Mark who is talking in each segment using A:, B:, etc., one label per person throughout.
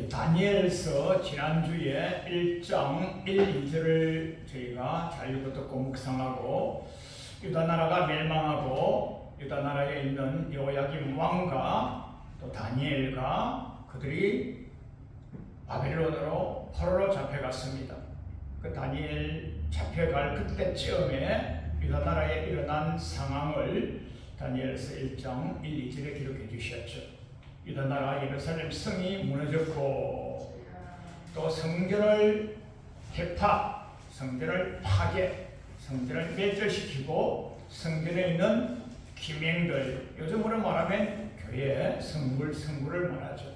A: 다니엘서 지난주에 1장 1, 2절을 저희가 잘 읽어듣고 묵상하고, 유다 나라가 멸망하고 유다 나라에 있는 여호야김 왕과 또 다니엘과 그들이 바벨론으로 포로로 잡혀갔습니다. 그 다니엘 잡혀갈 그때쯤에 유다 나라에 일어난 상황을 다니엘서 1장 1, 2절에 기록해 주셨죠. 유다 나라 예루살렘 성이 무너졌고, 또 성전을 해파, 성전을 파괴, 성전을 멸절시키고, 성전에 있는 기명들, 요즘으로 말하면 교회 성구를 말하죠.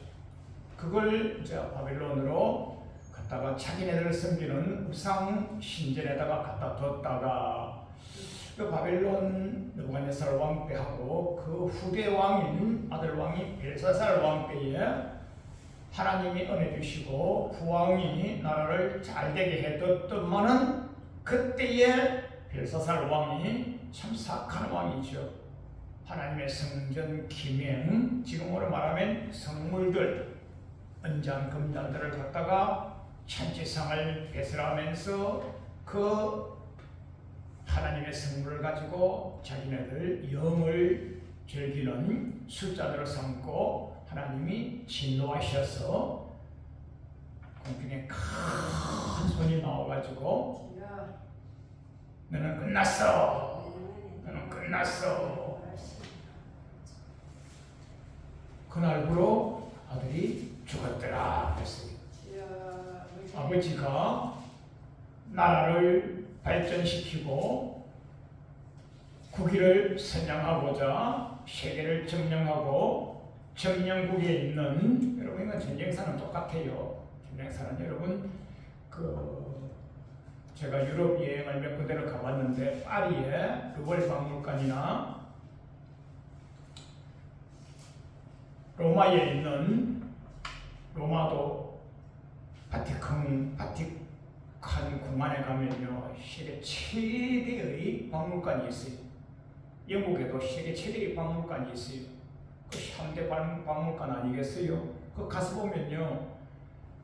A: 그걸 이제 바벨론으로 갖다가 자기네들 섬기는 우상 신전에다가 갖다 뒀다가, 그 바벨론 느부갓네살 왕 때하고 그 후대 왕인 아들 왕이 벨사살 왕 때에 하나님이 은혜 주시고 그 왕이 나라를 잘 되게 해뒀더만은, 그때에 벨사살 왕이 참 사악한 왕이죠. 하나님의 성전 기명, 지금으로 말하면 성물들, 은장 금잔들을 갖다가 찬치상을 배설하면서 그 하나님의 성물을 가지고 자기네들 영을 즐기는 술잔으로 삼고, 하나님이 진노하셔서 공중에 큰 손이 나와가지고 너는 끝났어, 너는 끝났어. 그날부로 아들이 죽었더라 그랬어요. 아버지가 나라를 발전시키고 국위를 선양하고자 세계를 점령하고, 점령국에 있는, 여러분 이건 전쟁사는 똑같아요. 전쟁사는 여러분 제가 유럽 여행을 몇 군데를 가봤는데, 파리에 루벌 박물관이나 로마에 있는 로마도 바티칸 궁안에 가면요, 세계 최대의 박물관이 있어요. 영국에도 세계 최대의 박물관이 있어요. 그 3대 박물관 아니겠어요? 그 가서 보면요,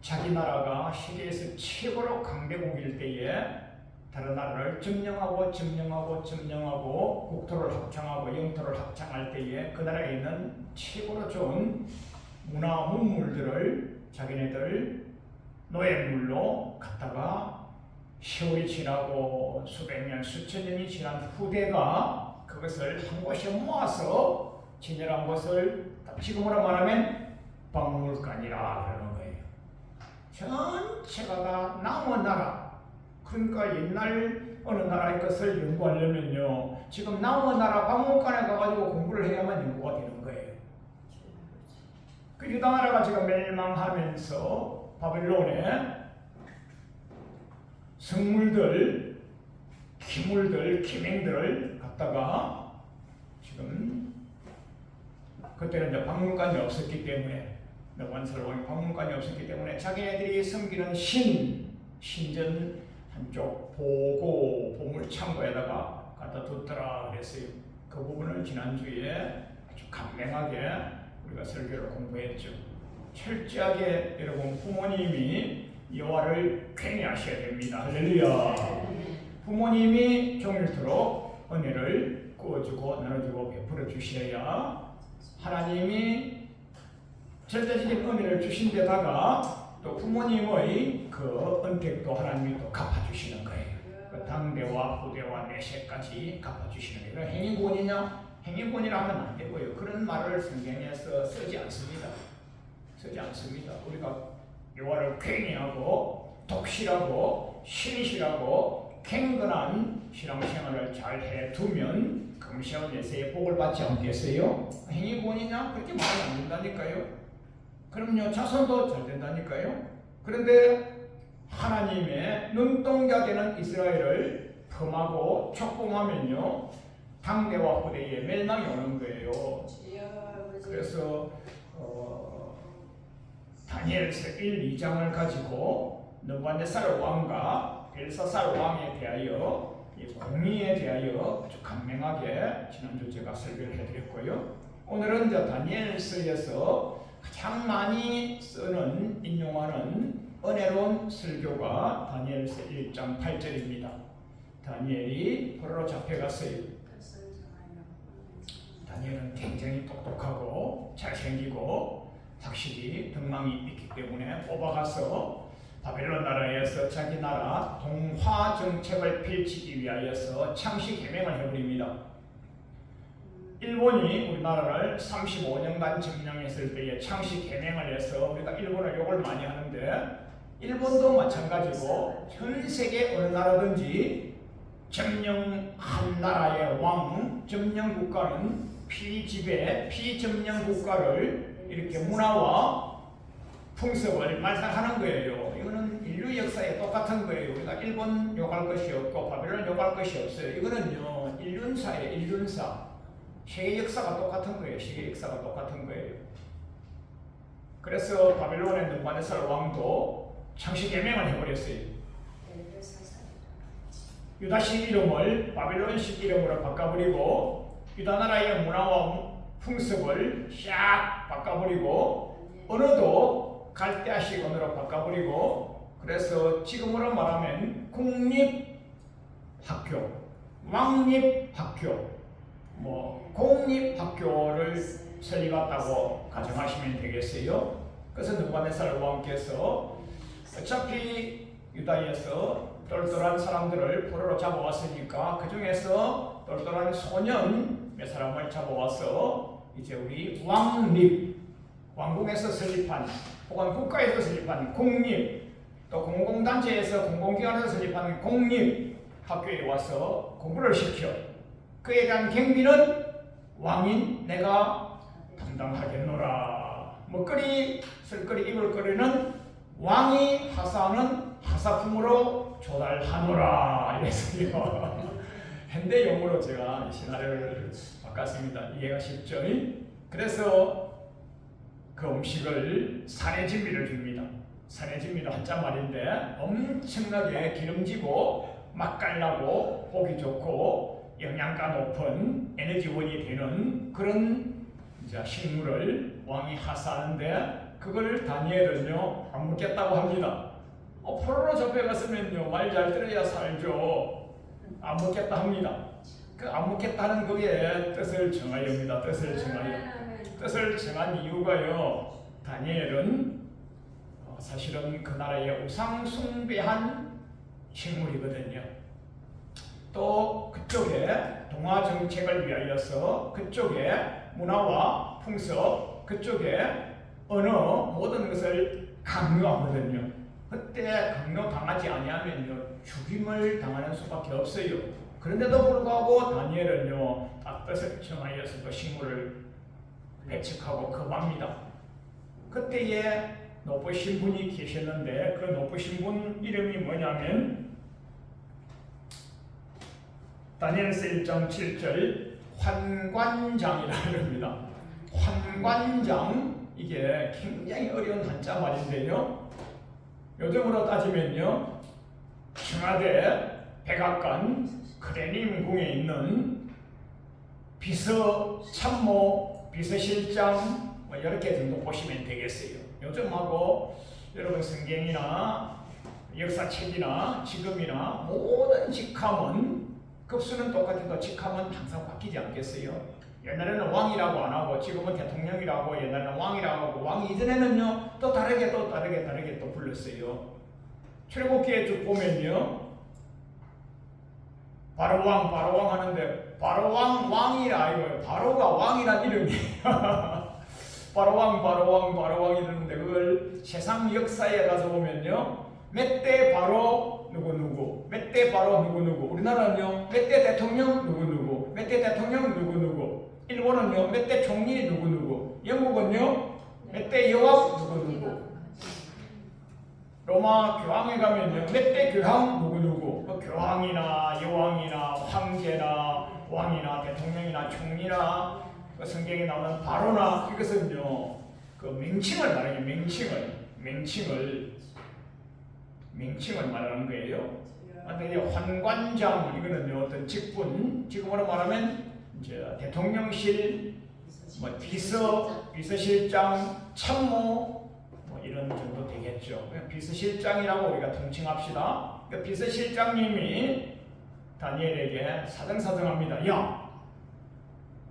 A: 자기 나라가 세계에서 최고로 강대국일 때에 다른 나라를 점령하고 국토를 확장하고 영토를 확장할 때에 그 나라에 있는 최고로 좋은 문화 문물들을 자기네들 노예물로 갖다가 세월이 지나고 수백 년, 수천 년이 지난 후대가 그것을 한 곳에 모아서 진열한 것을 지금으로 말하면 박물관이라 그러는 거예요. 전체가 다 남은 나라, 그러니까 옛날 어느 나라의 것을 연구하려면요, 지금 남은 나라 박물관에 가가지고 공부를 해야만 연구가 되는 거예요. 그 유다 나라가 지금 멸망하면서 바벨론에 성물들, 기물들, 기명들을 갖다가 지금, 그때는 이제 박물관이 없었기 때문에, 느부갓네살 왕이 박물관이 없었기 때문에 자기네들이 섬기는 신전 한쪽 보물 창고에다가 갖다 뒀더라 그랬어요. 그 부분을 지난주에 아주 강명하게 우리가 설교를 공부했죠. 철저하게 여러분 부모님이 여호와를 쾌미하셔야 됩니다. 할렐루야. 부모님이 종일토록 은혜를 구워주고 나눠주고 베풀어 주셔야 하나님이 절대적인 은혜를 주신 데다가 또 부모님의 그 은택도 하나님이 또 갚아주시는 거예요. 그 당대와 후대와 내세까지 갚아주시는 거예요. 행위권이냐? 행위권이라 하면 안 되고요. 그런 말을 성경에서 쓰지 않습니다. 우리가 여호와를 쾌미하고 독실하고 신실하고 갱건한 신앙생활을 잘 해두면 금시와 내세의 복을 받지 않겠어요? 행위권이냐? 그렇게 말이 안 된다니까요. 그럼요, 자손도 잘 된다니까요. 그런데 하나님의 눈동자 되는 이스라엘을 폄하고 촉봉하면요, 당대와 후대에 멸망이 오는 거예요. 그래서 다니엘서 1, 2장을 가지고 느부갓네살 왕과 벨사살 왕에 대하여, 이 공의에 대하여 아주 강명하게 지난주 제가 설교를 해드렸고요. 오늘은 다니엘서에서 가장 많이 쓰는 인용하는 은혜로운 설교가 다니엘서 1장 8절입니다. 다니엘이 포로로 잡혀갔어요. 다니엘은 굉장히 똑똑하고 잘생기고 확실히 덕망이 있기 때문에 뽑아가서 바벨론 나라에서 자기 나라 동화 정책을 펼치기 위하여서 창시 개명을 해버립니다. 일본이 우리나라를 35년간 점령했을 때에 창시 개명을 해서 우리가 일본을 욕을 많이 하는데 일본도 마찬가지고 전 세계 어느 나라든지 점령한 나라의 왕, 점령 국가는 피지배, 피점령 국가를 이렇게 문화와 풍습을 말살하는 거예요. 이거는 인류 역사에 똑같은 거예요. 우리가 일본 욕할 것이 없고 바벨론 욕할 것이 없어요. 이거는요 인륜사예요. 인륜사. 세계 역사가 똑같은 거예요. 세계 역사가 똑같은 거예요. 그래서 바벨론의 느부갓네살 왕도 창시 개명을 해버렸어요. 유다식 이름을 바벨론식 이름으로 바꿔버리고 유다 나라의 문화와 풍습을 샥 바꿔버리고 언어도 갈대아식 언어로 바꿔버리고 그래서 지금으로 말하면 국립학교, 왕립학교, 공립학교를 설립했다고 가정하시면 되겠어요. 그래서 느부갓네살 왕께서 어차피 유다에서 똘똘한 사람들을 포로로 잡아왔으니까 그 중에서 똘똘한 소년 몇 사람을 잡아와서 이제 우리 왕궁에서 설립한 혹은 국가에서 설립한 공립 또 공공단체에서 공공기관에서 설립한 공립학교에 와서 공부를 시켜 그에 대한 경비는 왕인 내가 담당하겠노라. 먹거리, 쓸거리, 입을거리는 왕이 하사하는 하사품으로 조달하노라. 이랬어요. 현대용어로 제가 시나리오를 바꿨습니다. 이해가 쉽죠? 그래서 그 음식을 산해진미를 줍니다. 산해진미는 한자말인데 엄청나게 기름지고 맛깔나고 보기 좋고 영양가 높은 에너지원이 되는 그런 식물을 왕이 하사하는데 그걸 다니엘은요 안 먹겠다고 합니다. 포로로 잡혀갔으면요 말 잘 들어야 살죠. 안 먹겠다 합니다. 그 안 먹겠다는 그게 뜻을 정하여입니다. 뜻을 정한 이유가요 다니엘은 사실은 그 나라의 우상 숭배한 식물이거든요. 또 그쪽에 동화 정책을 위하여서 그쪽에 문화와 풍습, 그쪽에 언어 모든 것을 강요하거든요. 그때 강요당하지 아니하면요 죽임을 당하는 수밖에 없어요. 그런데도 불구하고 다니엘은요 딱 뜻을 정하여서 그 식물을 배척하고 거부합니다. 그때에 높으신 분이 계셨는데 그 높으신 분 이름이 뭐냐면 다니엘서 1장 7절 환관장이라 합니다. 환관장 이게 굉장히 어려운 한자 말인데요. 요즘으로 따지면요 청와대 백악관 크레림궁에 있는 비서참모, 비서실장 이렇게 정도 보시면 되겠어요. 요즘하고 여러분 성경이나 역사책이나 지금이나 모든 직함은 급수는 똑같아도 직함은 항상 바뀌지 않겠어요? 옛날에는 왕이라고 안 하고 지금은 대통령이라고 옛날에는 왕이라고 하고 왕이 이전에는요 또 다르게 또 불렀어요. 출애굽기에 쭉 보면요 바로왕 하는데 바로왕이라 이거예요. 바로가 왕이란 이름이에요. 바로왕 이러는데 그걸 세상 역사에 가서 보면요 몇 대 바로 누구 몇 대 바로 누구 우리나라는요 몇 대 대통령 누구 몇 대 대통령 누구 일본은요 몇 대 총리 누구 영국은요 몇 대 여왕 누구 로마 교황에 가면요 몇 대 교황 누구 교황이나 여왕이나 황제나 왕이나 대통령이나 총리나 그 성경에 나오는 바로나 이것은요 그 명칭을 말해요. 명칭을 말하는 거예요. 근데 환관장 이거는요 어떤 직분, 지금으로 말하면 이제 대통령실 뭐 비서실장, 참모 뭐 이런 정도 되겠죠. 비서실장이라고 우리가 통칭합시다. 그러니까 비서실장님이 다니엘에게 사정사정합니다. 야,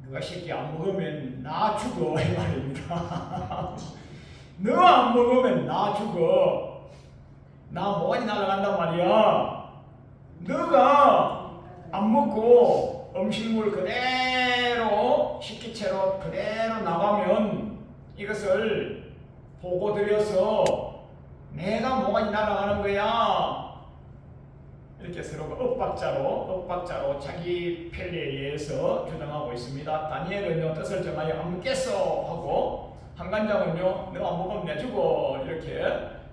A: 너가 새끼 안 먹으면 나 죽어 이 말입니다. 너 안 먹으면 나 죽어. 나 모가지 날아간단 말이야. 너가 안 먹고 음식물 그대로 식기채로 그대로 나가면 이것을 보고 드려서 내가 모가지 날아가는 거야. 이렇게 서로가 엇박자로 자기 편리에 의해서 주장하고 있습니다. 다니엘은요 뜻을 정하여 안 먹겠어 하고 한간장은요 너 안 먹으면 내 죽어. 이렇게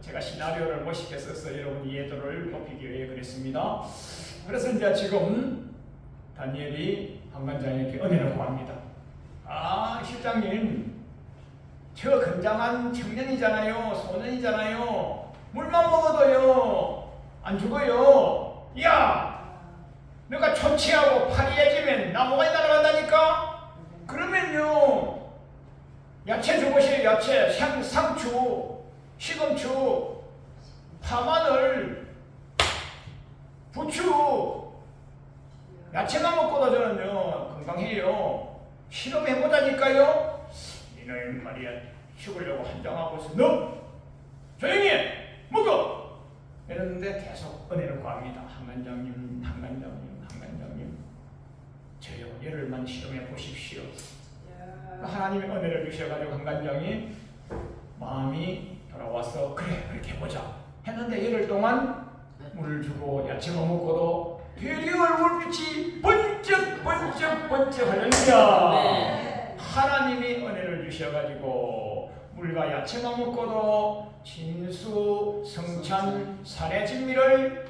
A: 제가 시나리오를 멋있게 써서 여러분 이해도를 높이기 위해 그랬습니다. 그래서 이제 지금 다니엘이 한간장에게 은혜를 구합니다. 아, 실장님, 저 건장한 청년이잖아요, 소년이잖아요. 물만 먹어도요 안 죽어요. 야, 너가 초치하고 파리해지면 나 뭐가 날아간다니까. 그러면요 야채 줘보세요. 야채, 상추, 시금추, 파마늘, 부추, 야채만 먹고도 저는요 건강해요. 실험해보자니까요. 이놈 말이야, 죽으려고 한장하고서 너 조용히 해, 먹어 이랬는데 계속 은혜를 구합니다. 한간장님, 저요 열흘만 실험해 보십시오. 하나님의 은혜를 주셔가지고 한간장이 마음이 돌아와서 그래 그렇게 해보자 했는데 열흘 동안 물을 주고 야채만 먹고도 되려 얼굴빛이 번쩍 할렐루야. 하나님이 은혜를 주셔가지고 물과 야채만 먹고도 진수, 성찬, 산의 진미를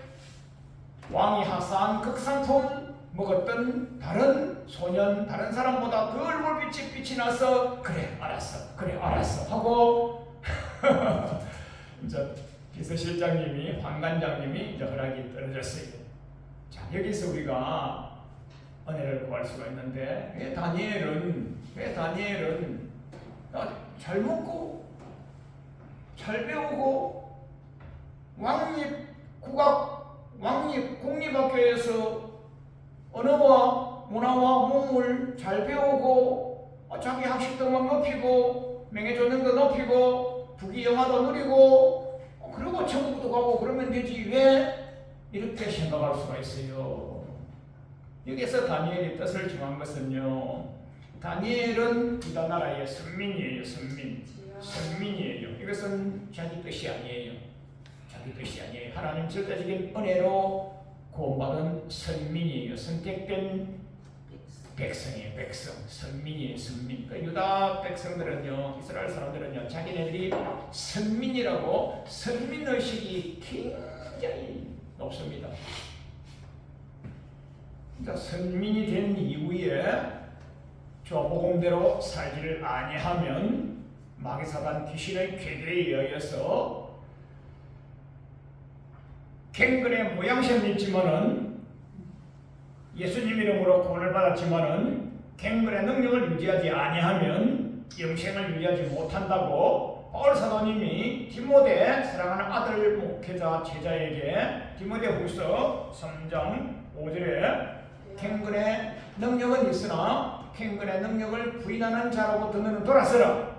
A: 왕이 하사한 극상품 먹었던 다른 소년, 다른 사람보다 그 얼굴빛이 빛이 나서 그래 알았어 하고 이제 비서실장님이, 황관장님이 이제 허락이 떨어졌어요. 자, 여기서 우리가 은혜를 구할 수가 있는데 왜 다니엘은 잘 먹고 잘 배우고 공립학교에서 언어와 문화와 문물 잘 배우고 자기 학식도 막 높이고 명예조명도 높이고 부귀영화도 누리고 그리고 천국도 가고 그러면 되지 왜 이렇게 생각할 수가 있어요. 여기서 다니엘이 뜻을 정한 것은요, 다니엘은 유다 나라의 선민이에요. 선민이에요. 이것은 자기 뜻이 아니에요. 하나님 절대적인 은혜로 구원받은 선민이에요. 선택된 백성이에요. 선민이에요. 그 유다 백성들은요, 이스라엘 사람들은요, 자기네들이 선민이라고 선민의식이 굉장히 높습니다. 그러니까 선민이 된 이후에 조복음대로 살지를 아니하면 마귀사단 귀신의 궤도에 의해서 갱근의 모양새는 있지만은 예수님 이름으로 구원을 받았지만은 갱근의 능력을 유지하지 아니하면 영생을 유지하지 못한다고 바울 사도님이 디모데 사랑하는 아들 목회자 제자에게 디모데후서 3장 5절에 갱근의 능력은 있으나 갱근의 능력을 부인하는 자로부터 너는 돌아서라.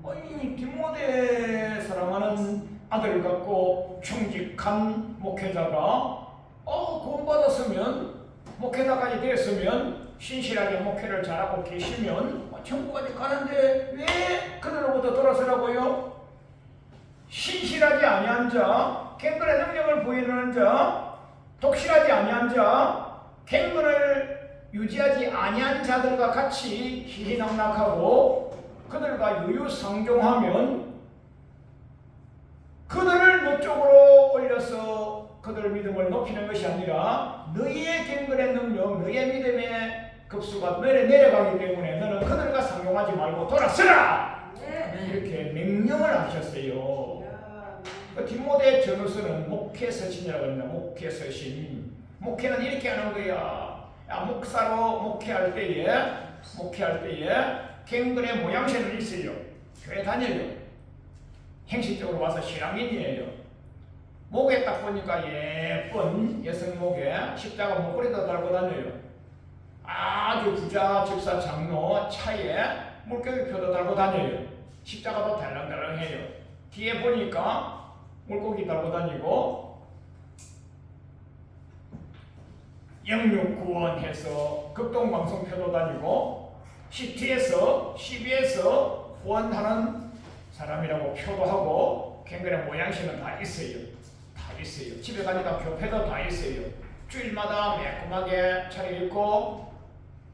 A: 아니, 디모데 사랑하는 아들을 갖고 충직한 목회자가 구원받았으면 목회자까지 되었으면 신실하게 목회를 잘하고 계시면 천국까지 가는데 왜 그들로부터 돌아서라고요? 신실하지 아니한 자, 갱근의 능력을 부인하는 자, 독실하지 아니한 자, 갱근을 유지하지 아니한 자들과 같이 희희낙낙하고 그들과 유유상종하면 그들을 너 쪽으로 올려서 그들의 믿음을 높이는 것이 아니라 너희의 갱근의 능력, 너희의 믿음의 급수가 내려가기 때문에 너는 그들과 상종하지 말고 돌아서라! 이렇게 명령을 하셨어요. 디모데 전후서는 목회서신이라고 합니다. 목회서신. 목회는 이렇게 하는 거야. 목사로 목회할 때에 갱근의 모양새는 있어요. 교회 다녀요. 행식적으로 와서 신앙인이에요. 목에 딱 보니까 예쁜 여성 목에 십자가 목걸이도 달고 다녀요. 아주 부자 집사 장로 차에 물고기표도 달고 다녀요. 십자가도 달랑달랑해요. 뒤에 보니까 물고기 달고 다니고 영육구원해서 극동방송표도 다니고 CBS에서 후원하는 사람이라고 표도 하고 갱근의 모양새는 다 있어요. 다 있어요. 집에 가니까 교패도 다 있어요. 주일마다 매콤하게 차려입고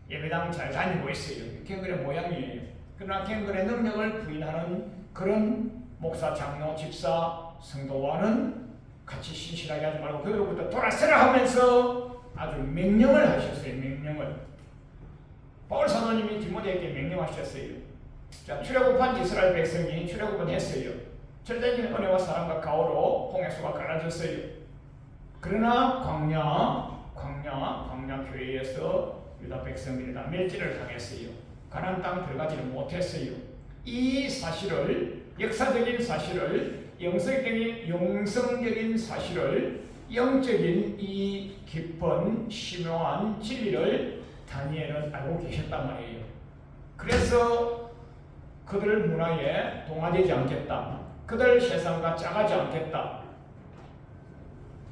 A: 예배당 잘 다니고 있어요. 갱근의 모양이에요. 그러나 갱근의 능력을 부인하는 그런 목사, 장로, 집사, 성도와는 같이 신실하게 하지 말고 그들로부터 돌아서라 하면서 아주 명령을 하셨어요. 명령을. 바울 사도님이 디모데에게 명령하셨어요. 자, 출애굽한 이스라엘 백성이 출애굽은 했어요. 절대적인 은혜와 사랑과 가오로 홍해수가 갈라졌어요. 그러나 광야 교회에서 유다 백성들이 다 멸절을 당했어요. 가나안 땅 들어가지를 못했어요. 이 사실을, 역사적인 사실을, 영성적인 사실을, 영적인 이 깊은 심오한 진리를 다니엘은 알고 계셨단 말이에요. 그래서 그들 문화에 동화되지 않겠다. 그들 세상과 짜가지 않겠다.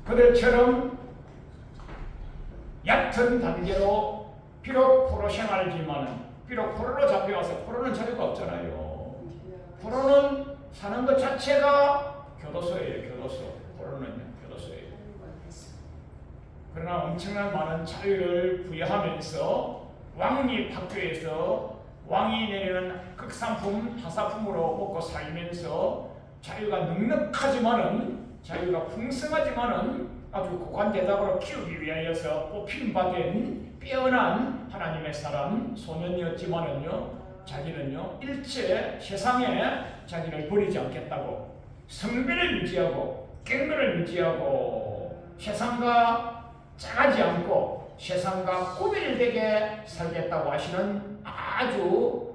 A: 그들처럼 얕은 단계로 비록 포로 생활이지만 비록 포로로 잡혀와서 포로는 자유가 없잖아요. 포로는 사는 것 자체가 교도소예요. 포로는요, 교도소예요. 그러나 엄청난 많은 자유를 부여하면서 왕립학교에서 왕이 내리는 극상품, 하사품으로 먹고 살면서 자유가 넉넉하지만은, 자유가 풍성하지만은 아주 고관 대답으로 키우기 위하여서 뽑힘받은 빼어난 하나님의 사람 소년이었지만은요, 자기는요 일체 세상에 자기를 버리지 않겠다고 성별을 유지하고 갱근을 유지하고 세상과 짜가지 않고 세상과 구별되게 살겠다고 하시는 아주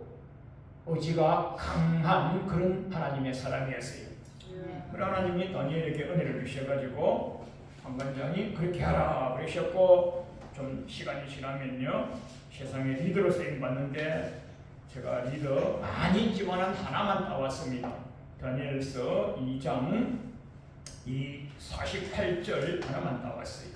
A: 의지가 강한 그런 하나님의 사람이었어요. 그 하나님이 다니엘에게 은혜를 주셔가지고 관관장이 그렇게 하라 그러셨고, 좀 시간이 지나면요 세상에 리더로 쓰임 받는데 제가 리더 많이 있지만은 하나만 따왔습니다. 다니엘서 2장 48절 하나만 따왔어요.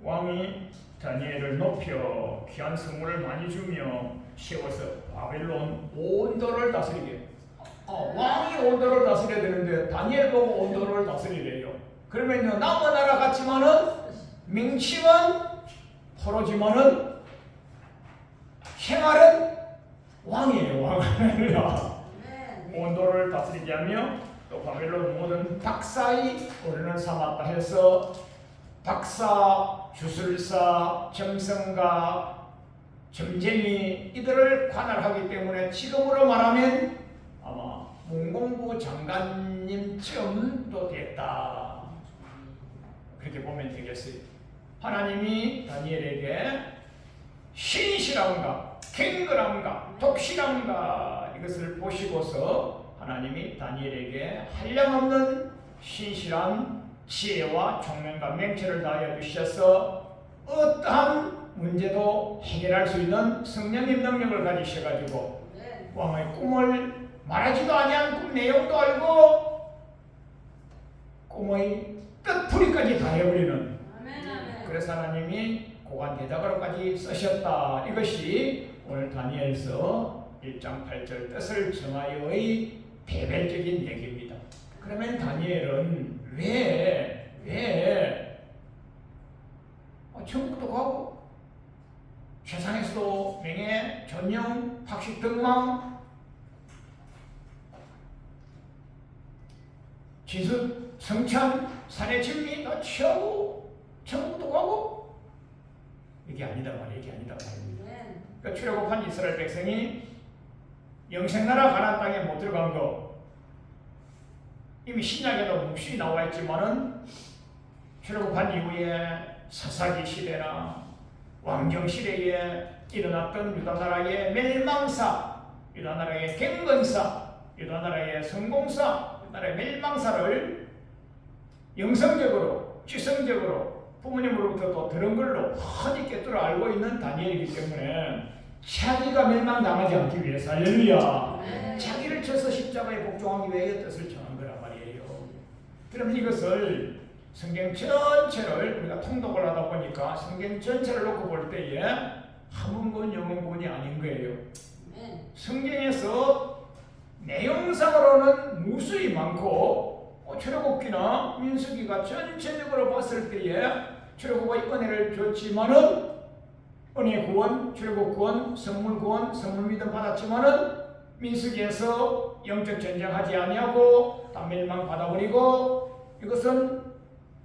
A: 왕이 다니엘을 높여 귀한 선물을 많이 주며 세워서 바벨론 온도를 다스리게. 왕이 온도를 다스려야 되는데 다니엘 보고 온도를 다스리래요. 그러면요 남은 나라 같지만은 명칭은 포로지만은 생활은 왕이에요. 왕. 온도를 다스리게 하며 또 바벨론 모든 박사의 어른을 삼았다 해서 박사, 주술사, 점성가, 점쟁이 이들을 관할하기 때문에 지금으로 말하면 아마 문공부 장관님쯤도 됐다. 그렇게 보면 되겠어요. 하나님이 다니엘에게 신실함과 갱근함과 독실함과 이것을 보시고서 하나님이 다니엘에게 한량없는 신실한 지혜와 총명과 맹체를 다하여 주셔서 어떠한 문제도 해결할 수 있는 성령님 능력을 가지셔가지고 왕의 꿈을 말하지도 아니한 꿈 내용도 알고 꿈의 끝풀이까지 다 해버리는, 그래서 하나님이 고관 대작으로까지 쓰셨다. 이것이 오늘 다니엘서 1장 8절 뜻을 정하여의 대별적인 얘기입니다. 그러면 다니엘은 왜 천국도 가고 세상에서도 명예, 전영, 학식 등망, 지수, 성찬, 산의 진미 다 취하고 천국도 가고 이게 아니다 말이에요. 그러니까 출애굽한 이스라엘 백성이 영생나라 가나안 땅에 못 들어간 거 이미 신약에도 묵시 나와 있지만은 출애굽한 이후에 사사기 시대나 왕정 시대에 일어났던 유다 나라의 멸망사, 유다 나라의 갱건사, 유다 나라의 성공사, 유다 나라의 멸망사를 영성적으로, 지성적으로 부모님으로부터 또 들은 걸로 흔히 꿰뚫어 알고 있는 다니엘이기 때문에 자기가 멸망당하지 않기 위해서, 할렐루야, 자기를 쳐서 십자가에 복종하기 위해 뜻을 정한 거란 말이에요. 그럼 이것을 성경 전체를 우리가 통독을 하다 보니까 성경 전체를 놓고 볼 때에 한문권, 영문권이 아닌 거예요. 성경에서 내용상으로는 무수히 많고 출애굽기나 민수기가 전체적으로 봤을 때에 출애굽의 은혜를 줬지만은 은혜 구원, 출애굽 구원, 선물 구원, 선물 믿음 받았지만은 민수기에서 영적 전쟁하지 아니하고 다 멸망 받아버리고 이것은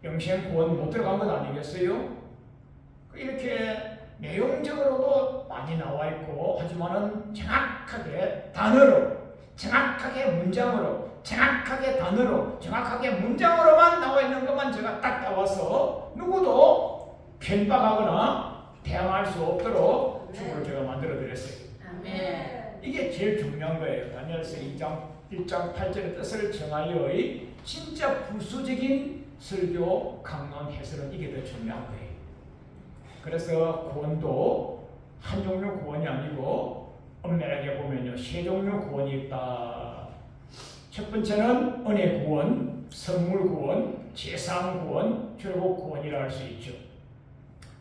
A: 영생 구원 못 들어간 건 아니겠어요? 이렇게 내용적으로도 많이 나와 있고 하지만은 정확하게 단어로, 정확하게 문장으로, 정확하게 단어로, 정확하게 문장으로만 나와 있는 것만 제가 딱 따와서 누구도 편박하거나 대항할 수 없도록 주보를 제가 만들어 드렸어요. 이게 제일 중요한 거예요. 다니엘서 1장 8절의 뜻을 정하여의 진짜 부수적인 설교 강론 해설은 이게 더 중요한 거예요. 그래서 구원도 한 종류 구원이 아니고 엄밀하게 보면요, 세 종류 구원이 있다. 첫 번째는 은혜 구원, 선물 구원, 제사함 구원, 출애굽 구원이라 할 수 있죠.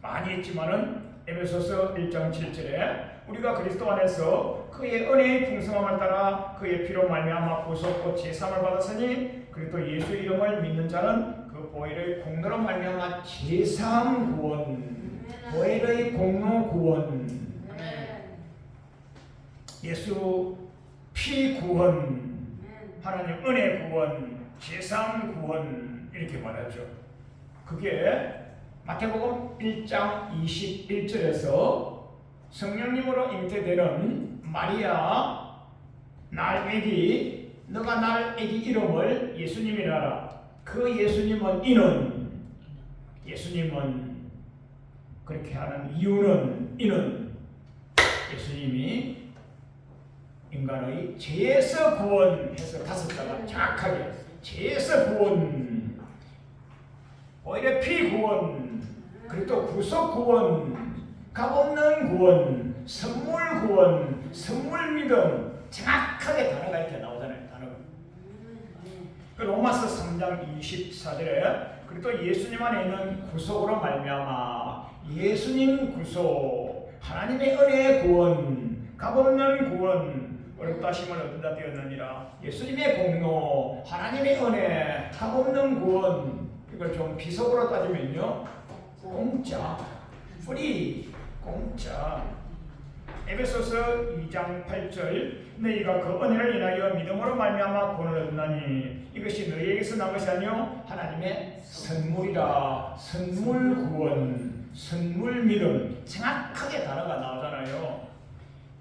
A: 많이 있지만은 에베소서 1장 7절에 우리가 그리스도 안에서 그의 은혜의 풍성함을 따라 그의 피로 말미암아 구속과 제사함을 받았으니 그리스도 예수 이름을 믿는 자는 그 보혈의 공로로 말미암아 제사함 구원, 보혈의 공로 구원, 예수 피 구원, 하나님 은혜 구원, 제사함 구원 이렇게 말하죠. 그게 마태복음 1장 21절에서 성령님으로 잉태되는 마리아 날 애기, 너가 날 애기 이름을 예수님이라 하라. 그 예수님은 예수님은 그렇게 하는 이유는 예수님이 인간의 죄에서 구원해서 다섯 자가 정확하게 죄에서 구원, 오히려 피 구원, 그리고 또 구속 구원, 값없는 구원, 선물 구원, 선물 믿음, 정확하게 단어가 이렇게 나오잖아요. 단어가. 그 로마서 3장 24절에 그리고 또 예수님 안에 있는 구속으로 말미암아 예수님 구속, 하나님의 은혜의 구원, 값없는 구원, 어렵다 하심을 얻은 자 되었느니라. 예수님의 공로, 하나님의 은혜, 값없는 구원. 이걸 좀 비속어로 따지면요, 공짜, 프리, 공짜. 에베소서 2장 8절 너희가 그 은혜를 인하여 믿음으로 말미암아 구원을 얻나니 이것이 너희에게서 난 것이 아니요 하나님의 선물이라. 선물 구원, 선물 믿음, 정확하게 단어가 나오잖아요.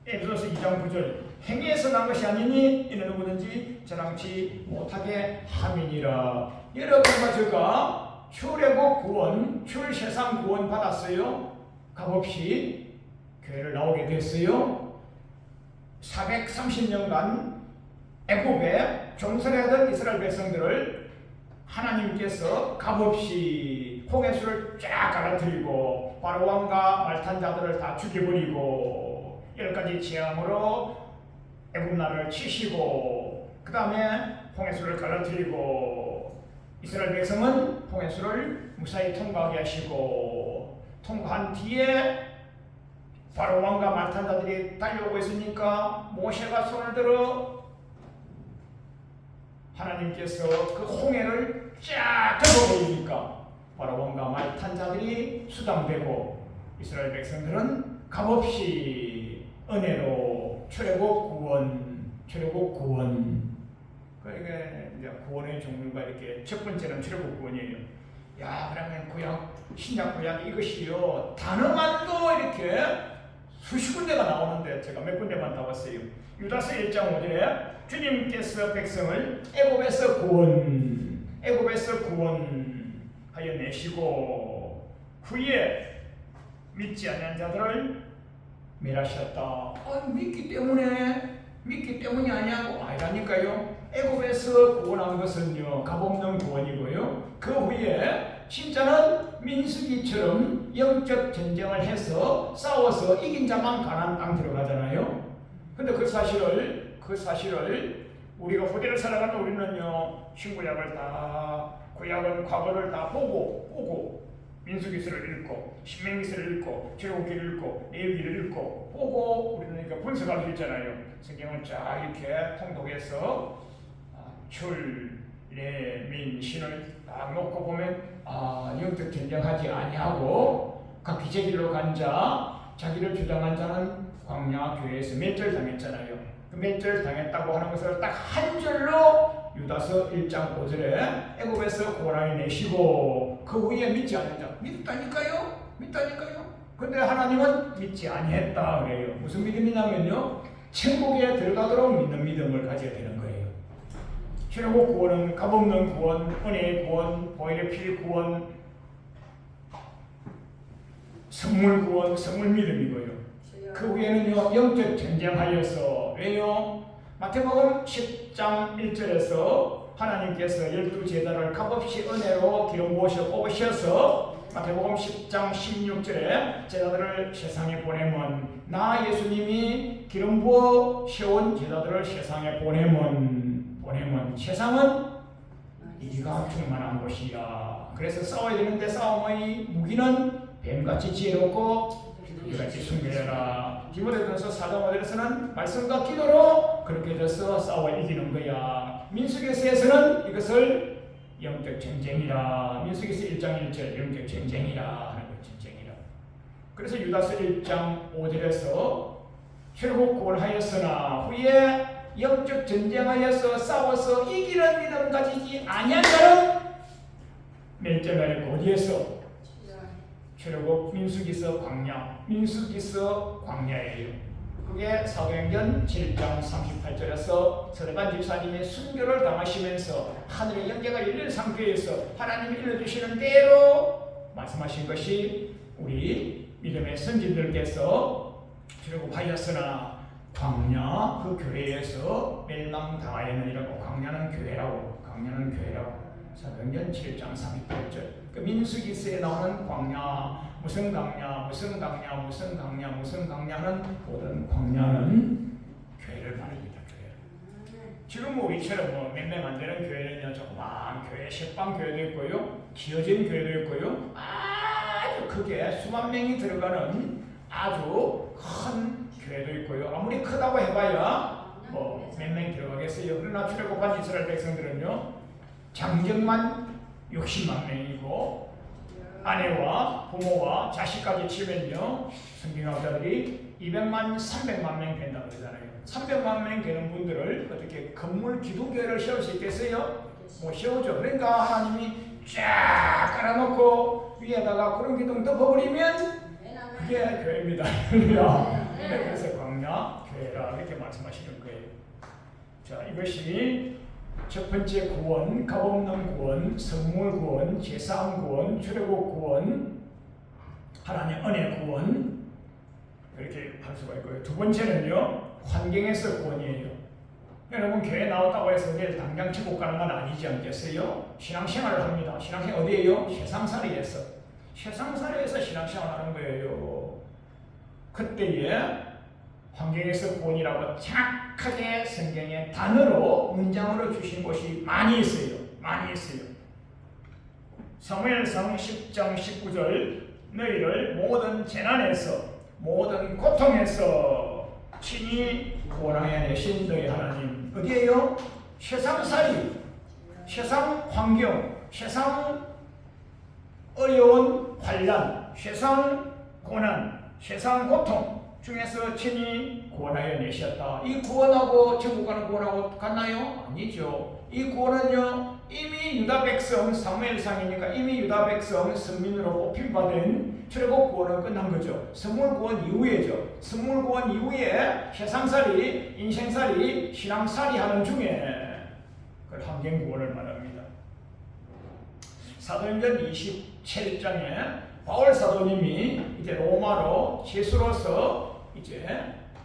A: 에베소서 2장 9절 행위에서 난 것이 아니니 이는 누구든지 자랑치 못하게 함이니라. 여러분과 제가 출애굽 구원, 출세상 구원 받았어요. 값없이 교회를 나오게 됐어요. 430년간 애굽에 종살이하던 이스라엘 백성들을 하나님께서 값없이 홍해수를 쫙 갈아뜨리고 바로 왕과 말탄 자들을 다 죽여버리고 10가지 재앙으로 애굽 나라를 치시고 그 다음에 홍해수를 갈아뜨리고 이스라엘 백성은 홍해수를 무사히 통과하게 하시고 통과한 뒤에 바로 왕과 말탄 자들이 달려오고 있으니까 모세가 손을 들어 하나님께서 그 홍해를 쫙 덮어버리니까 바로 왕과 말탄 자들이 수당되고 이스라엘 백성들은 값없이 은혜로 출애굽 구원, 출애굽 구원. 그러니까 이제 구원의 종류가 이렇게 첫 번째는 출애굽 구원이에요. 야, 그러면 구약, 신약 구약 이것이요 단어만도 이렇게 수십 군데가 나오는데 제가 몇 군데만 나왔어요. 유다서 1장 5절에 주님께서 백성을 애굽에서 구원하여 내시고 후에 믿지 않는 자들을 멸하셨다. 믿기 때문이 아니냐고. 아니라니까요. 애굽에서 구원한 것은요 값없는 구원이고요. 그 후에 진짜는 민수기처럼 영적 전쟁을 해서 싸워서 이긴 자만 가나안 땅 들어가잖아요. 근데 그 사실을 우리가 후대를 살아가는 우리는요 신구약을 다 구약은 과거를 다 보고 민수기서를 읽고 신명기서를 읽고 출애굽기를 읽고 레위기를 읽고 보고 우리는 그러니까 분석할 수 있잖아요. 성경을 쫙 이렇게 통독해서 출, 레, 민, 신을 딱 놓고 보면 영적 전쟁하지 아니하고 각 기재길로 간 자, 자기를 주장한 자는 광야 교회에서 멸절 당했잖아요. 그 멸절 당했다고 하는 것을 딱 한 줄로 유다서 1장 5절에 애굽에서 구원하여 내시고 그 후에 믿지 않는 자 믿다니까요. 근데 하나님은 믿지 아니했다 그래요. 무슨 믿음이냐면요 천국에 들어가도록 믿는 믿음을 가져야 되는 거예요. 최고 구원은 값없는 구원, 은혜의 구원, 보혈의 피 구원, 선물 구원, 선물 믿음이고요. 그 후에는요 영적 전쟁하여서 왜요? 마태복음 10장 1절에서 하나님께서 12제자를 값없이 은혜로 기름 부으셔 뽑으셔서 마태복음 10장 16절에 제자들을 세상에 보내면 나 예수님이 기름 부어 세운 제자들을 세상에 보내면 세상은 이가 충만한 곳이야. 그래서 싸워야 되는데 싸움의 무기는 뱀같이 지혜롭고 이같이 순결해라. 디모데전서 4장 5절에서는 말씀과 기도로 그렇게 돼서 싸워 이기는 거야. 민수기서에서는 이것을 영적 전쟁이라. 민수기서 1장 1절 영적 전쟁이라 하는 거 전쟁이라. 그래서 유다서 1장 5절에서 결국 구원하였으나 후에 영적 전쟁하여서 싸워서 이기는 믿음 가지지 아니한 자는 멸절하였고 어디에서? 출애굽 민수기서 광야예요. 그게 사도행전 7장 38절에서 서대반 집사님의 순교를 당하시면서 하늘의 영계가 열린 상태에서 하나님이 일러주시는 대로 말씀하신 것이 우리 믿음의 선진들께서 출애굽하였으나 광야 그 교회에서 멸망당하였느니라고. 광야는 교회라고. 사도행전 7장 38절. 그 민수기서에 나오는 광야 무슨 강냐는 모든 광야는 교회를 말합니다. 교회. 지금 우리처럼 몇 명 안 되는 교회는요 조그만 교회, 식빵 교회도 있고요, 기어진 교회도 있고요, 아주 크게 수만 명이 들어가는 아주 큰 교회도 있고요. 아무리 크다고 해봐야 몇 명 들어가겠어요. 그러나 출애굽한 이스라엘 백성들은요 장정만 60만 명이고 아내와 부모와 자식까지 치면요 성경학자들이 200만, 300만 명 된다고 그러잖아요. 300만 명 되는 분들을 어떻게 건물 기독교회를 세울 수 있겠어요? 못 세우죠. 그러니까 하나님이 쫙 깔아놓고 위에다가 그런 기둥 덮어버리면 그게 교회입니다. 그래서 광야 교회라 이렇게 말씀하시는 거예요. 자, 이것이 첫 번째 구원, 값없는 구원, 선물 구원, 제사함 구원, 출애굽 구원, 하나님의 은혜 구원 이렇게 할 수가 있고요. 두 번째는요 환경에서 구원이에요. 여러분 교회 나왔다고 해서 내일 당장 지옥 가는 건 아니지 않겠어요? 신앙생활을 합니다. 신앙생활 어디에요? 세상살이에서 신앙생활 하는 거예요. 그때에 환경에서 구원이라고 정확하게 성경의 단어로 문장으로 주신 것이 많이 있어요. 사무엘상 10장 19절 너희를 모든 재난에서 모든 고통에서 친히 구원하여 내신 너희 하나님 어디에요? 세상살이, 세상 환경, 세상 어려운 환난, 세상 고난, 세상 고통 중에서 친히 구원하여 내셨다. 이 구원하고 천국 가는 구원하고 같나요? 아니죠. 이 구원은요 이미 유다 백성 사무엘상이니까 이미 유다 백성 선민으로 뽑힘받은 출애굽 구원은 끝난 거죠. 선물 구원 이후에죠. 선물 구원 이후에 세상살이, 인생살이, 신앙살이 하는 중에 그 환경 구원을 말합니다. 사도행전 27장에 바울 사도님이 이제 로마로 제수로서 이제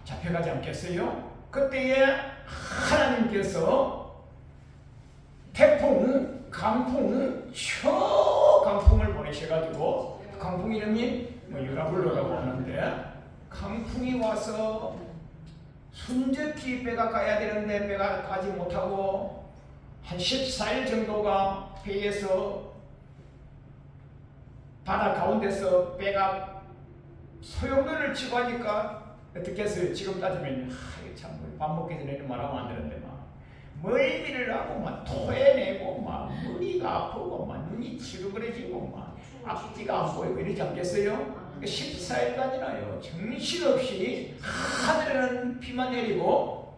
A: 잡혀가지 않겠어요? 그때에 하나님께서 태풍, 강풍, 강풍을 보내셔가지고 강풍 이름이 유라굴로라고 하는데 강풍이 와서 순적히 배가 가야 되는데 배가 가지 못하고 한 14일 정도가 배에서 바다 가운데서 배가 소용돌이를 치고 하니까 어떻게 했어요? 지금 따지면 참 밥 먹기 전에 말하면 안 되는데 막 멀미를 하고 막 토해내고 막 머리가 아프고 막 눈이 지그그레지고 막 앞뒤가 안 보이고 이러지 않겠어요? 14일간이나요 정신없이 하늘에는 비만 내리고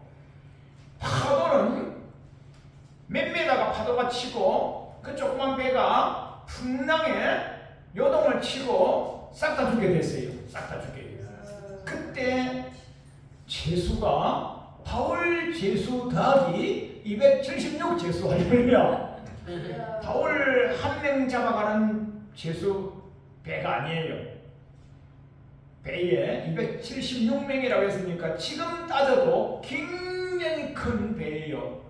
A: 파도는 몇 메다가 파도가 치고 그 조그만 배가 풍랑에 요동을 치고 싹 다 죽게 됐어요. 싹 다 죽게. 그때 재수가 바울 재수 더하기 276 재수 할렐루야. 바울 한 명 잡아가는 재수 배가 아니에요. 배에 276명이라고 했으니까 지금 따져도 굉장히 큰 배예요.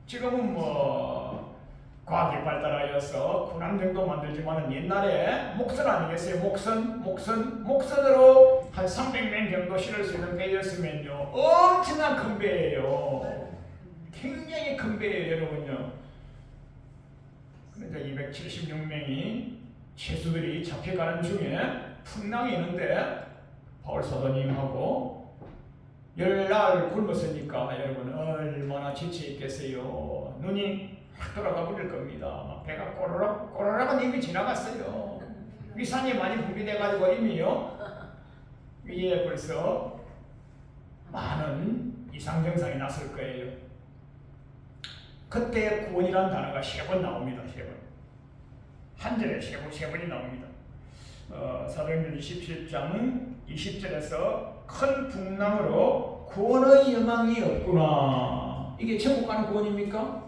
A: 지금은 뭐 과학이 발달하여서 군함 정도 만들지만은 옛날에 목선 아니겠어요? 목선으로 한 300명 정도 실을 수 있는 배였으면요 엄청난 큰 배예요. 굉장히 큰 배예요, 여러분요. 그런데 276명이 죄수들이 잡혀가는 중에 풍랑이 있는데 바울 사도님하고 열날 굶었으니까 여러분 얼마나 지쳐 있겠어요. 눈이 확 돌아가 버릴 겁니다. 막 배가 꼬르륵은 이미 지나갔어요. 위산이 많이 분비돼가지고 이미요 위에 벌써 많은 이상 증상이 났을 거예요. 그때 구원이라는 단어가 3번 나옵니다. 3번. 한 절에 3번이 나옵니다. 사도행전 27장 20절에서 큰 풍랑으로 구원의 영광이 없구나. 이게 천국 가는 구원입니까?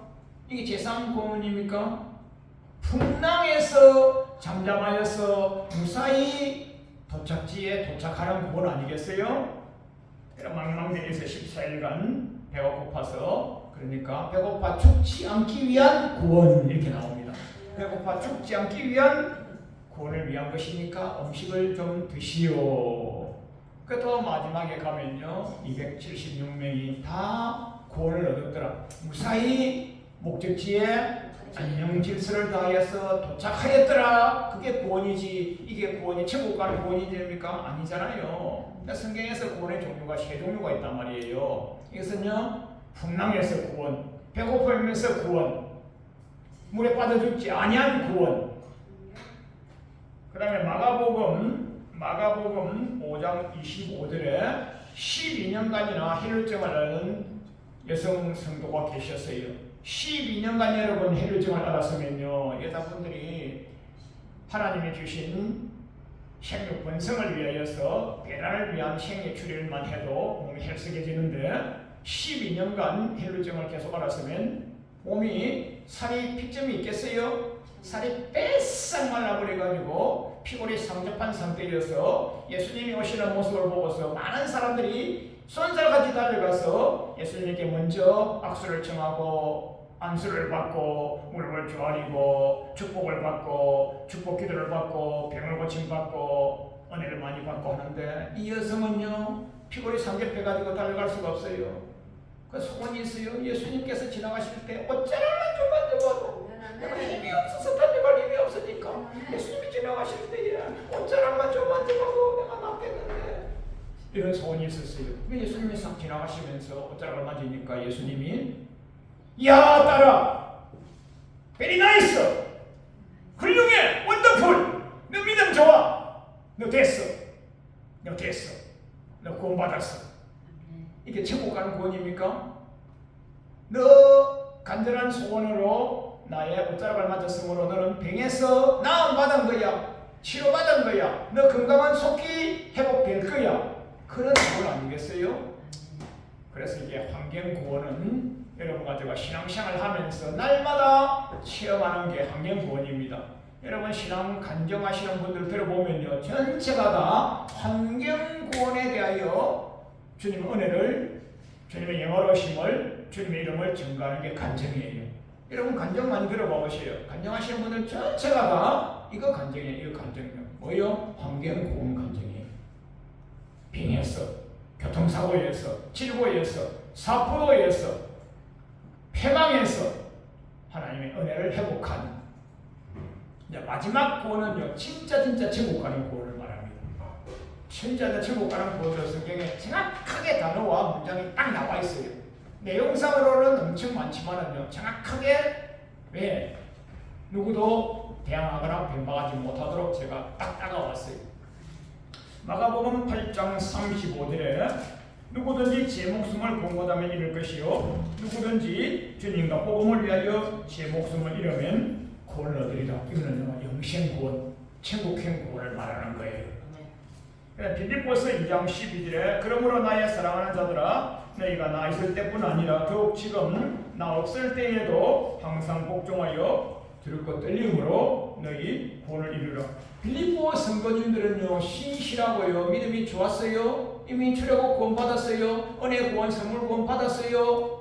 A: 이게 제상 구원입니까? 풍랑에서 잠잠하여서 무사히 도착지에 도착하는 구원 아니겠어요? 망망대해에서 14일간 배가 고파서 그러니까 배고파 죽지 않기 위한 구원 이렇게 나옵니다. 배고파 죽지 않기 위한 구원을 위한 것이니까 음식을 좀 드시오. 또 마지막에 가면요 276명이 다 구원을 얻었더라. 무사히 목적지에 안녕 질서를 다하여서 도착하였더라. 그게 구원이지. 이게 구원이 천국 가는 구원이 됩니까? 아니잖아요. 그러니까 성경에서 구원의 종류가 3종류가 있단 말이에요. 이것은요 풍랑에서 구원, 배고픔에서 구원, 물에 빠져 죽지 아니한 구원. 그 다음에 마가복음 5장 25절에 12년간이나 혈루증을 앓는 여성 성도가 계셨어요. 12년간 여러분 혈루증을 앓았으면요 여자분들이 하나님이 주신 생육 번성을 위하여서 배란을 위한 생애 출혈만 해도 몸이 헬쓱해지는데 12년간 혈루증을 계속 앓았으면 몸이 살이 핏점이 있겠어요? 살이 빼싹 말라버려가지고 피골이 상접한 상태여서 예수님이 오시는 모습을 보고서 많은 사람들이 손살같이 달려가서 예수님께 먼저 악수를 청하고 안수를 받고 무릎을 조아리고 축복을 받고 축복 기도를 받고 병을 고침받고 은혜를 많이 받고 하는데 이 여성은요 피골이 상접해가지고 달려갈 수가 없어요. 그 소원이 있어요. 예수님께서 지나가실 때 어쩌라만 좀 만져봐도 내가 힘이 없어서 달려갈 힘이 없으니까 예수님이 지나가실 때에 어쩌라만 좀 만져봐도 내가 낫겠는데 이런 소원이 있었어요. 예수님이 싹 지나가시면서 어쩌라만 만지니까 예수님이 야 딸아 very nice 훌륭해 원더풀 너 믿음 좋아 너 됐어 너 구원받았어. 이게 천국 가는 구원입니까? 너 간절한 소원으로 나의 옷자락을 맞았으므로 너는 병에서 나음받은 거야. 치료받은 거야. 너 건강한 속히 회복될 거야. 그런 구원 아니겠어요? 그래서 이게 환경 구원은 여러분 가지고 신앙생활을 하면서 날마다 체험하는 게 환경 구원입니다. 여러분 신앙 간증하시는 분들 들어보면요, 전체가 다 환경 구원에 대하여 주님의 은혜를, 주님의 영화로우심을, 주님의 이름을 증거하는 게 간증이에요. 여러분 간증 많이 들어보세요. 간증하시는 분들 전체가 다 이거 간증이에요. 이거 간증이에요. 뭐요? 환경 구원 간증이에요. 빙에서, 교통사고에서, 질고에서, 사포로에서, 폐망에서 하나님의 은혜를 회복한, 이제 마지막 구원은요, 진짜 천국 가는 구원을 말합니다. 진짜 천국 가는 구원을 성경에 정확하게 단어와 문장이 딱 나와 있어요. 내용상으로는 엄청 많지만은요, 정확하게 왜 누구도 대항하거나 변방하지 못하도록 제가 딱 따가왔어요. 마가복음 8장 35절에 누구든지 제 목숨을 공고하면 잃을 것이요 누구든지 주님과 복음을 위하여 제 목숨을 잃으면 구원을 얻으리라. 이거는 영생 구원, 천국행 구원을 말하는 거예요. 빌립보서 2장 12절에 그러므로 나의 사랑하는 자들아 너희가 나 있을 때뿐 아니라 더욱 지금 나 없을 때에도 항상 복종하여 들을 것 떨림으로 너희 구원을 이루라. 빌립보 성도님들은요, 신실하고요, 믿음이 좋았어요. 이미 출애굽 구원 받았어요. 은혜 구원 선물 구원 받았어요.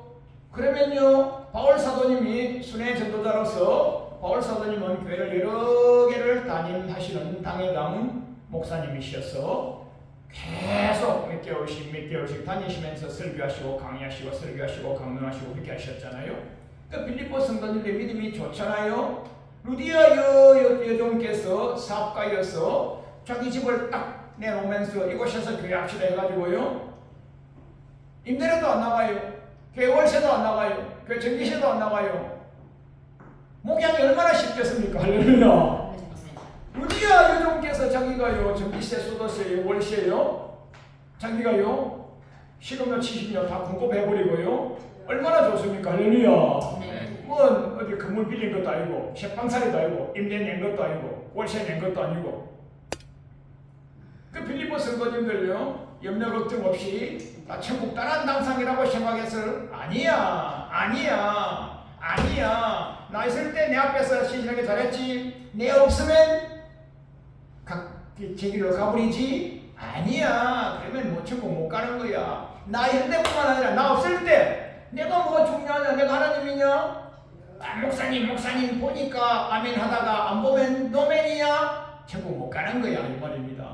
A: 그러면요, 바울 사도님이 순회 전도자로서 바울 사도님은 교회를 여러 개를 담임하시는 당회당 목사님이셔서 계속 몇 개월씩 다니시면서 설교하시고 강의하시고 설교하시고 강론하시고 그렇게 하셨잖아요. 그 빌립보 성도님들의 믿음이 좋잖아요. 루디아 여종께서 사업가여서 자기 집을 딱 내놓으면서 이곳에서 교회합시다 해가지고요, 임대료도 안 나가요. 교회 월세도 안 나가요. 교회 전기세도 안 나가요. 목양이 얼마나 쉽겠습니까? 할렐루야. 루디아 여종께서 자기가요, 전기세, 수도세, 월세요, 자기가요 시급료 70년 다 공급해버리고요, 얼마나 좋습니까? 할렐루야. 뭐 어디 건물 빌린 것도 아니고 셰방살이도 아니고 임대 낸 것도 아니고 월세 낸 것도 아니고. 그 빌립보 성도님들요, 염려 걱정 없이 나 천국 따란 당상이라고 생각해서 아니야. 나 있을 때 내 앞에서 신실하게 잘했지, 내 없으면 제 길로 가버리지? 아니야. 그러면 뭐 천국 못 가는 거야. 나 있을 때뿐만 아니라 나 없을 때 내가 뭐가 중요하냐? 내가 하나님이냐? 목사님 보니까 아멘 하다가 안 보면 노멘이야? 천국 못 가는 거야, 이 말입니다.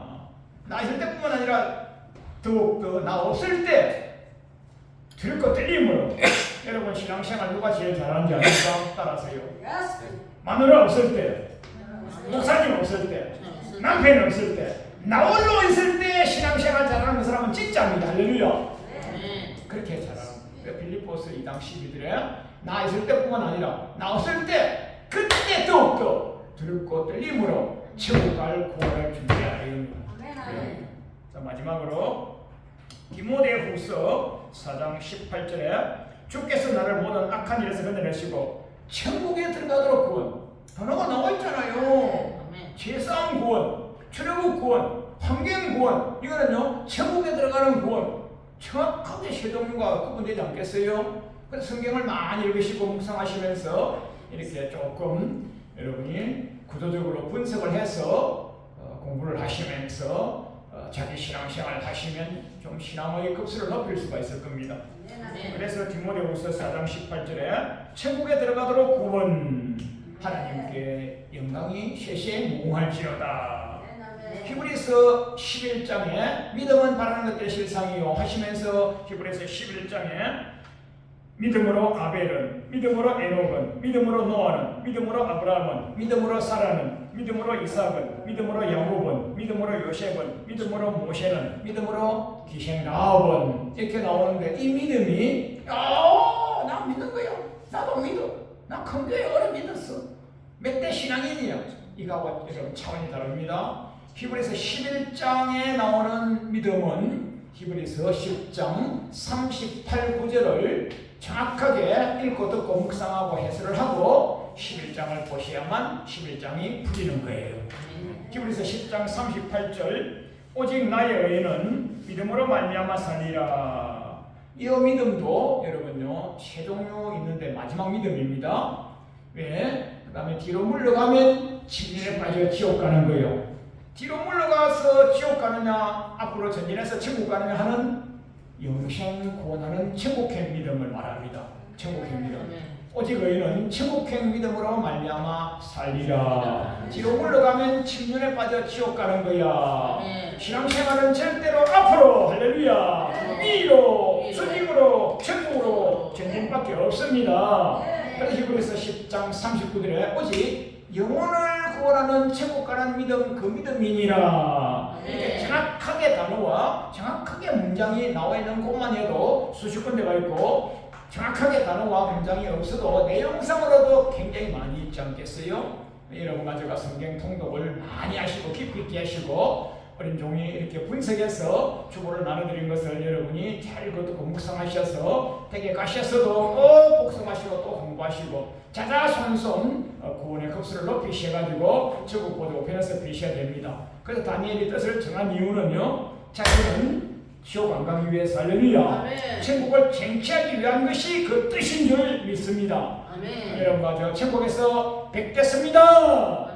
A: 나 있을 때뿐만 아니라 더욱더 나 없을 때 들을 것 떨림으로. 여러분 신앙생활 누가 제일 잘하는지 아십니까? 따라서요. 마누라 없을 때, 목사님 없을 때, 남편 없을 때, 나 홀로 있을 때 신앙생활 잘하는 그 사람은 진짜입니다. 할렐루야. 그렇게 잘하는 거예요. 빌립보서 2장 12절에 나 있을 때뿐만 아니라 나 없을 때 그때 더욱더 들고 떨림으로 천국 갈 구원을 준비하리옵니다. 자, 마지막으로 디모데후서 4장 18절에 주께서 나를 모든 악한 일에서 건져내시고 천국에 들어가도록 구원, 단어가 나와 있잖아요. 제사함 구원, 출애굽 구원, 환경 구원, 이거는요 천국에 들어가는 구원, 정확하게 세 종류가 구분되지 않겠어요? 그래서 성경을 많이 읽으시고 묵상하시면서 이렇게 조금 여러분이 구조적으로 분석을 해서 공부를 하시면서 자기 신앙생활을 하시면 좀 신앙의 급수를 높일 수가 있을 겁니다. 그래서 디모데후서 4장 18절에 천국에 들어가도록 구원, 하나님께 영광이 세세에 무궁할지로다. 히브리서 11장에 믿음은 바라는 것들의 실상이요 하시면서 히브리서 11장에 믿음으로 아벨은, 믿음으로 에녹은, 믿음으로 노아는, 믿음으로 아브라함은, 믿음으로 사라는, 믿음으로 이삭은, 믿음으로 야곱은, 믿음으로 요셉은, 믿음으로 모세는, 믿음으로 기생 라합은, 이렇게 나오는데 이 믿음이 나 믿는 거야. 나도 믿어. 나 큰 교회 오래 믿었어. 몇 대 신앙인이야. 이거하고 여러분 차원이 다릅니다. 히브리서 11장에 나오는 믿음은 히브리서 10장 38, 9절을 정확하게 읽고 듣고 묵상하고 해설을 하고 11장을 보셔야만 11장이 풀리는 거예요. 히브리서 10장 38절 오직 나의 의는 믿음으로 말미암아 사니라. 이 믿음도 여러분요 세 종류 있는데 마지막 믿음입니다. 왜? 다음에 뒤로 물러가면 침륜에 빠져 지옥 가는 거예요. 뒤로 물러가서 지옥 가느냐 앞으로 전진해서 천국 가느냐 하는 영생 구원하는 천국행 믿음을 말합니다. 천국행 믿음. 오직 의인은 천국행 믿음으로 말미암아 살리라. 뒤로 물러가면 침륜에 빠져 지옥 가는 거야. 신앙생활은 절대로 앞으로 할렐루야 위로 수직으로 천국으로 전진밖에 없습니다. 그래서 히브리서 10장 39절에 오직 영혼을 구원하는 천국 가는 믿음 그 믿음이니라. 이렇게 정확하게 단어와 정확하게 문장이 나와 있는 것만 해도 수십 군데가 있고 정확하게 단어와 문장이 없어도 내용상으로도 굉장히 많이 있지 않겠어요? 여러분 가져가 성경 통독을 많이 하시고 깊이 있게 하시고 어린 종이 이렇게 분석해서 주보를 나눠드린 것을 여러분이 잘 듣고 묵상하셔서 댁에 가셔서도 또 복습하시고 또 공부하시고 자자손손 구원의 급수를 높이셔가지고 저국보도 편에서 피셔야 됩니다. 그래서 다니엘의 뜻을 정한 이유는요, 자기는 지옥 안 가기 위해서 할렐루야 천국을 쟁취하기 위한 것이 그 뜻인 줄 믿습니다. 여러분 가져 천국에서 뵙겠습니다.